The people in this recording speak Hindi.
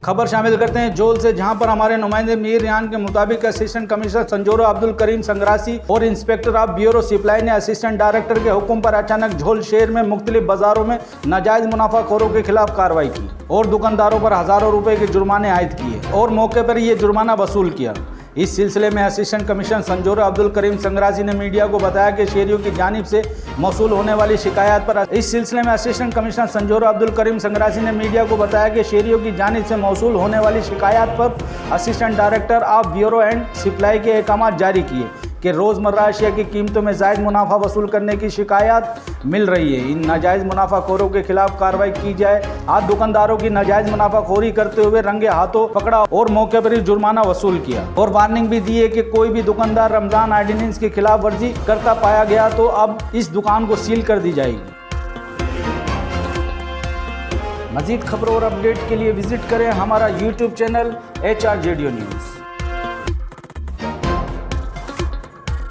खबर शामिल करते हैं जोल से, जहां पर हमारे नुमाइंदे मीर रियान के मुताबिक असिस्टेंट कमिश्नर संजोरा अब्दुल करीम संग्रासी और इंस्पेक्टर ऑफ ब्यूरो सप्लाई ने असिस्टेंट डायरेक्टर के हुक्म पर अचानक झोल शहर में मुख्तलिफ बाजारों में नाजायज मुनाफाखोरों के खिलाफ कार्रवाई की और दुकानदारों पर हजारों रुपए के जुर्माने आयद किए और मौके पर ये जुर्माना वसूल किया। इस सिलसिले में असिस्टेंट कमिश्नर संजोरा अब्दुल करीम संग्रासी ने मीडिया को बताया कि शहरियों की जानिब से मौसूल होने वाली शिकायत पर असिस्टेंट कमिश्नर संजोरा अब्दुल करीम संग्रासी ने मीडिया को बताया कि शहरियों की जानिब से मौसूल होने वाली शिकायत पर assistant director of bureau and supply के अहकाम जारी किए कि रोज़मर्रा अशिया की कीमतों में जायद मुनाफा वसूल करने की शिकायत मिल रही है। इन नाजायज़ मुनाफाखोरों के खिलाफ कार्रवाई की जाए। आज दुकानदारों की नाजायज़ मुनाफाखोरी करते हुए रंगे हाथों पकड़ा और मौके पर ही जुर्माना वसूल किया और वार्निंग भी दी है कि कोई भी दुकानदार रमज़ान ऑर्डिनेंस की खिलाफ वर्जी करता पाया गया तो अब इस दुकान को सील कर दी जाएगी। मज़ीद खबरों और अपडेट के लिए विजिट करें हमारा YouTube चैनल HRJDO न्यूज़।